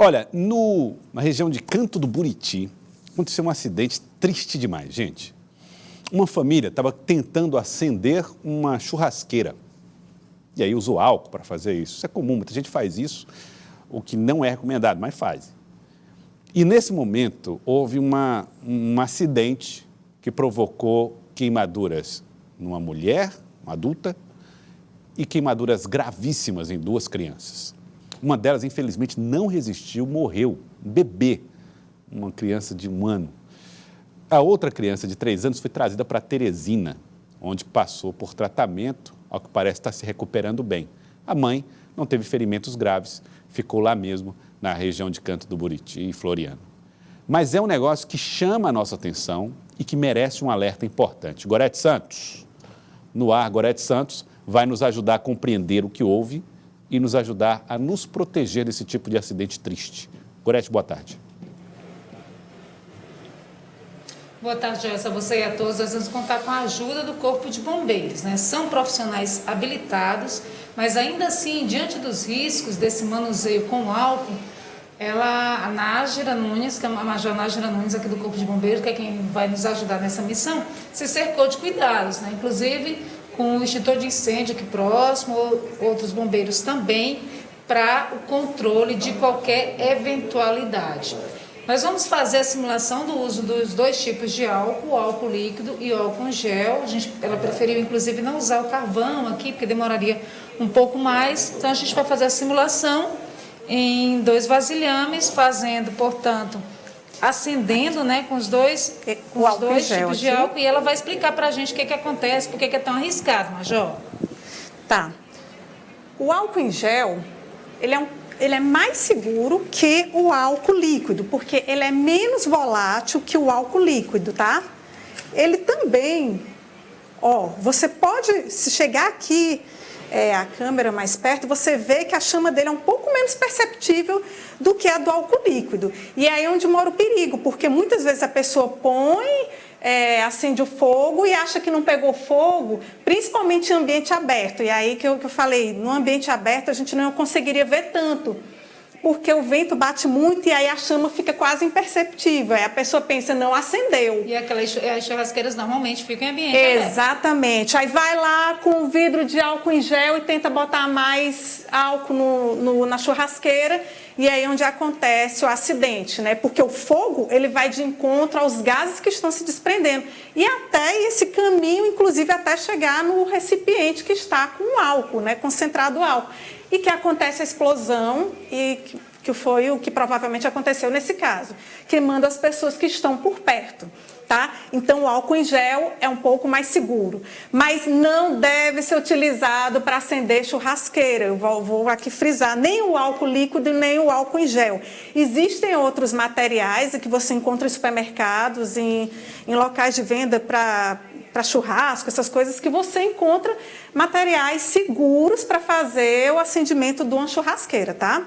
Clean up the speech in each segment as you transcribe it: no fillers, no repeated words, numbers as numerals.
Olha, na região de Canto do Buriti, aconteceu um acidente triste demais, gente. Uma família estava tentando acender uma churrasqueira. E aí usou álcool para fazer isso. Isso é comum, muita gente faz isso, o que não é recomendado, mas faz. E nesse momento houve um acidente que provocou queimaduras numa mulher, uma adulta, e queimaduras gravíssimas em 2 crianças. Uma delas, infelizmente, não resistiu, morreu, um bebê, uma criança de 1 ano. A outra criança de 3 anos foi trazida para Teresina, onde passou por tratamento, ao que parece estar se recuperando bem. A mãe não teve ferimentos graves, ficou lá mesmo, na região de Canto do Buriti e Floriano. Mas é um negócio que chama a nossa atenção e que merece um alerta importante. Gorete Santos, no ar, Gorete Santos vai nos ajudar a compreender o que houve e nos ajudar a nos proteger desse tipo de acidente triste. Gorete, boa tarde. Boa tarde, Joyce, a você e a todos. Nós vamos contar com a ajuda do Corpo de Bombeiros, né? São profissionais habilitados, mas ainda assim, diante dos riscos desse manuseio com álcool, a Nájera Nunes, que é a Major Nájera Nunes aqui do Corpo de Bombeiros, que é quem vai nos ajudar nessa missão, se cercou de cuidados, né? Inclusive com o extintor de incêndio aqui próximo, outros bombeiros também, para o controle de qualquer eventualidade. Nós vamos fazer a simulação do uso dos 2 tipos de álcool, o álcool líquido e o álcool em gel. Ela preferiu, inclusive, não usar o carvão aqui, porque demoraria um pouco mais. Então, a gente vai fazer a simulação em 2 vasilhames, fazendo, portanto, acendendo, né, com os dois tipos de álcool. E ela vai explicar para a gente o que acontece, por que é tão arriscado, Major. Tá. O álcool em gel, ele é mais seguro que o álcool líquido, porque ele é menos volátil que o álcool líquido, tá? Ele também, você pode, se chegar aqui, a câmera mais perto, você vê que a chama dele é um pouco menos perceptível do que a do álcool líquido. E é aí onde mora o perigo, porque muitas vezes a pessoa põe, acende o fogo e acha que não pegou fogo, principalmente em ambiente aberto. E aí que eu falei, no ambiente aberto a gente não conseguiria ver tanto, porque o vento bate muito e aí a chama fica quase imperceptível. Aí a pessoa pensa, não acendeu. E as churrasqueiras normalmente ficam em ambiente aberto. Exatamente. Aí vai lá com um vidro de álcool em gel e tenta botar mais álcool na churrasqueira, e aí é onde acontece o acidente, né? Porque o fogo, ele vai de encontro aos gases que estão se desprendendo. E até esse caminho, inclusive, até chegar no recipiente que está com álcool, né? Concentrado álcool. E que acontece a explosão, e que foi o que provavelmente aconteceu nesse caso, queimando as pessoas que estão por perto, tá? Então, o álcool em gel é um pouco mais seguro, mas não deve ser utilizado para acender churrasqueira. Eu vou aqui frisar, nem o álcool líquido nem o álcool em gel. Existem outros materiais que você encontra em supermercados, em locais de venda para churrasco, essas coisas, que você encontra materiais seguros para fazer o acendimento de uma churrasqueira, tá?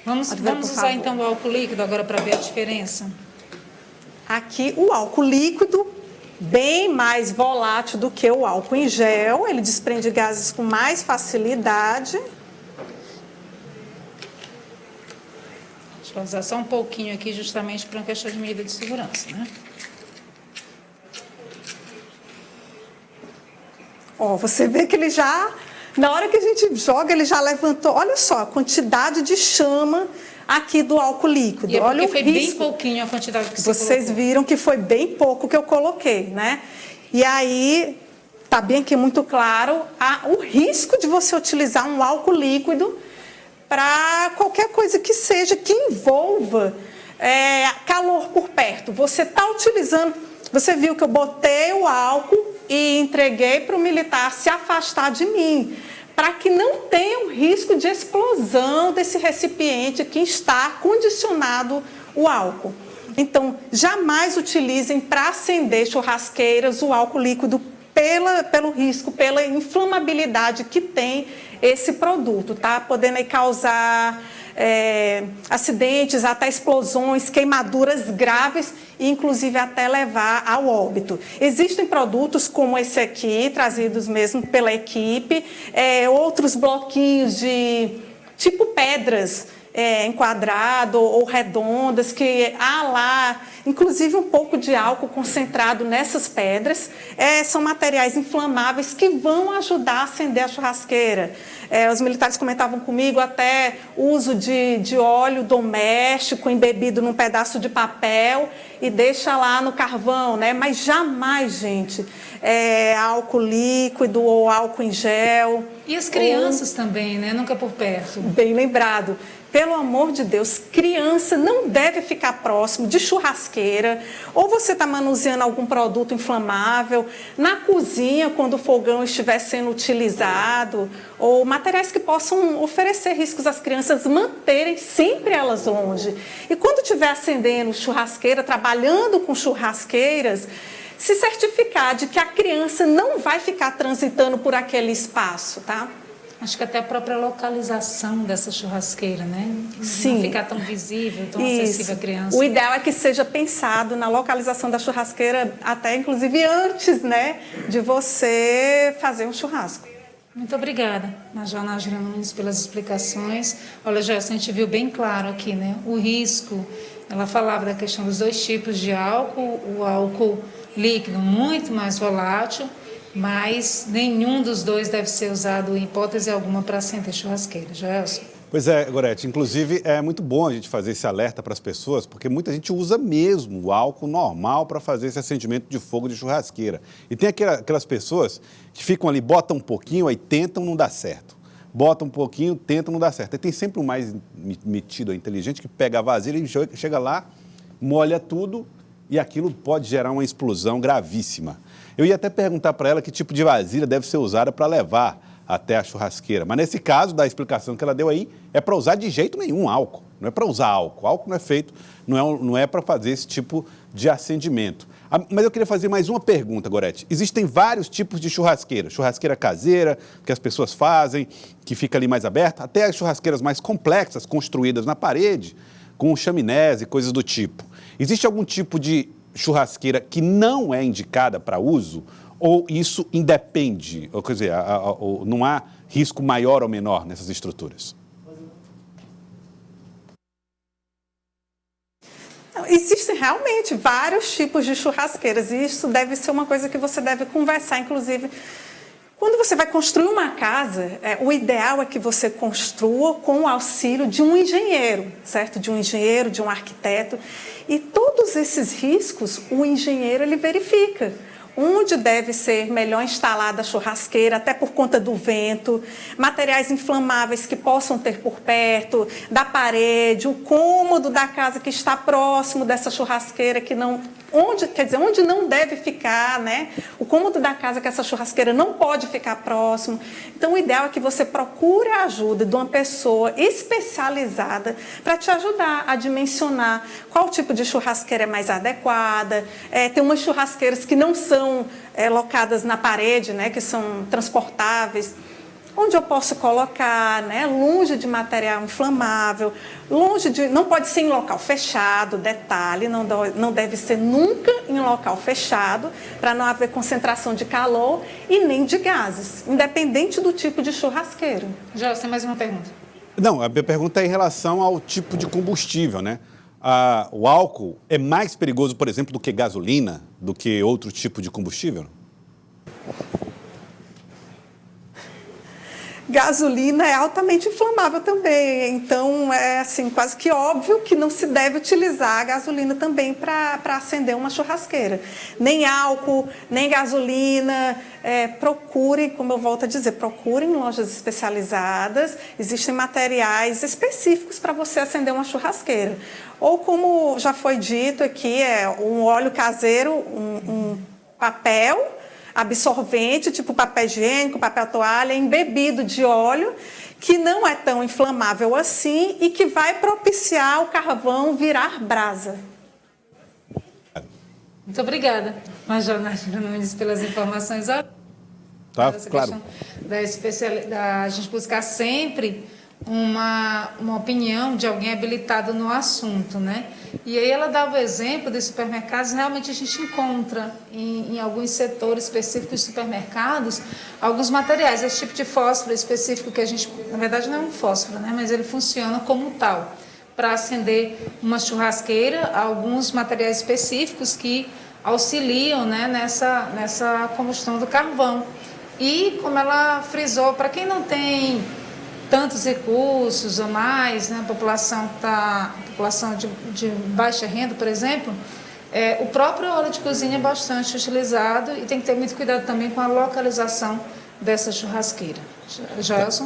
Vamos usar então o álcool líquido agora para ver a diferença. Aqui o álcool líquido, bem mais volátil do que o álcool em gel, ele desprende gases com mais facilidade. Deixa eu usar só um pouquinho aqui, justamente para uma questão de medida de segurança, né? Você vê que ele já, na hora que a gente joga, ele já levantou. Olha só a quantidade de chama aqui do álcool líquido. E olha o foi risco. Bem pouquinho a quantidade que você Vocês colocou. Viram que foi bem pouco que eu coloquei, né? E aí, tá bem aqui muito claro o risco de você utilizar um álcool líquido para qualquer coisa que seja, que envolva calor por perto. Você está utilizando, você viu que eu botei o álcool e entreguei para o militar se afastar de mim, para que não tenha um risco de explosão desse recipiente que está condicionado o álcool. Então, jamais utilizem para acender churrasqueiras o álcool líquido pelo risco, pela inflamabilidade que tem esse produto, tá? Podendo aí causar acidentes, até explosões, queimaduras graves e inclusive até levar ao óbito. Existem produtos como esse aqui, trazidos mesmo pela equipe, outros bloquinhos de tipo pedras, em quadrado ou redondas, que há lá, inclusive, um pouco de álcool concentrado nessas pedras. São materiais inflamáveis que vão ajudar a acender a churrasqueira. Os militares comentavam comigo até o uso de óleo doméstico embebido num pedaço de papel e deixa lá no carvão, né? Mas jamais, gente, álcool líquido ou álcool em gel. E as crianças também, né? Nunca por perto. Bem lembrado. Pelo amor de Deus, criança não deve ficar próximo de churrasqueira, ou você está manuseando algum produto inflamável, na cozinha, quando o fogão estiver sendo utilizado, ou materiais que possam oferecer riscos às crianças, manterem sempre elas longe. E quando estiver acendendo churrasqueira, trabalhando com churrasqueiras, se certificar de que a criança não vai ficar transitando por aquele espaço, tá? Acho que até a própria localização dessa churrasqueira, né? Sim. Não ficar tão visível, tão acessível à criança. O ideal é que seja pensado na localização da churrasqueira, até inclusive antes, né, de você fazer um churrasco. Muito obrigada, Major Nájila Nunes, pelas explicações. Olha, Jéssica, a gente viu bem claro aqui, né? O risco, ela falava da questão dos dois tipos de álcool, o álcool líquido muito mais volátil, mas nenhum dos dois deve ser usado em hipótese alguma para acender churrasqueira. Joelson? Pois é, Gorete, inclusive é muito bom a gente fazer esse alerta para as pessoas, porque muita gente usa mesmo o álcool normal para fazer esse acendimento de fogo de churrasqueira. E tem aquelas pessoas que ficam ali, botam um pouquinho, aí tentam, não dá certo. Botam um pouquinho, tentam, não dá certo. Aí tem sempre o mais metido, inteligente, que pega a vasilha e chega lá, molha tudo e aquilo pode gerar uma explosão gravíssima. Eu ia até perguntar para ela que tipo de vasilha deve ser usada para levar até a churrasqueira. Mas nesse caso, da explicação que ela deu aí, é para usar de jeito nenhum álcool. Não é para usar álcool. Álcool não é feito, não é para fazer esse tipo de acendimento. Mas eu queria fazer mais uma pergunta, Gorete. Existem vários tipos de churrasqueira. Churrasqueira caseira, que as pessoas fazem, que fica ali mais aberta, até as churrasqueiras mais complexas, construídas na parede, com chaminés e coisas do tipo. Existe algum tipo de churrasqueira que não é indicada para uso, ou isso independe, ou, quer dizer, não há risco maior ou menor nessas estruturas? Existem realmente vários tipos de churrasqueiras e isso deve ser uma coisa que você deve conversar, inclusive. Quando você vai construir uma casa, o ideal é que você construa com o auxílio de um engenheiro, certo? De um engenheiro, de um arquiteto. E todos esses riscos, o engenheiro ele verifica. Onde deve ser melhor instalada a churrasqueira, até por conta do vento, materiais inflamáveis que possam ter por perto, da parede, o cômodo da casa que está próximo dessa churrasqueira, onde não deve ficar, né? O cômodo da casa que essa churrasqueira não pode ficar próximo. Então, o ideal é que você procure a ajuda de uma pessoa especializada para te ajudar a dimensionar qual tipo de churrasqueira é mais adequada. Tem umas churrasqueiras que não são locadas na parede, né, que são transportáveis, onde eu posso colocar, né, longe de material inflamável, não pode ser em local fechado, detalhe, não deve ser nunca em local fechado, para não haver concentração de calor e nem de gases, independente do tipo de churrasqueiro. Jorge, tem mais uma pergunta. Não, a minha pergunta é em relação ao tipo de combustível, né? O álcool é mais perigoso, por exemplo, do que gasolina, do que outro tipo de combustível? Gasolina é altamente inflamável também, então é assim, quase que óbvio que não se deve utilizar a gasolina também para acender uma churrasqueira. Nem álcool, nem gasolina, procurem, como eu volto a dizer, procurem lojas especializadas, existem materiais específicos para você acender uma churrasqueira. Ou como já foi dito aqui, um óleo caseiro, um papel absorvente, tipo papel higiênico, papel toalha, embebido de óleo, que não é tão inflamável assim e que vai propiciar o carvão virar brasa. Muito obrigada, Major Nájila Nunes, pelas informações. Tá, claro. A gente buscar sempre uma opinião de alguém habilitado no assunto, né? E aí ela dava o exemplo dos supermercados, realmente a gente encontra em alguns setores específicos de supermercados alguns materiais, esse tipo de fósforo específico que a gente, na verdade não é um fósforo, né? Mas ele funciona como tal, para acender uma churrasqueira, alguns materiais específicos que auxiliam, né, nessa combustão do carvão. E como ela frisou, para quem não tem tantos recursos ou mais, né, a população de baixa renda, por exemplo, o próprio óleo de cozinha é bastante utilizado e tem que ter muito cuidado também com a localização dessa churrasqueira. Joelson?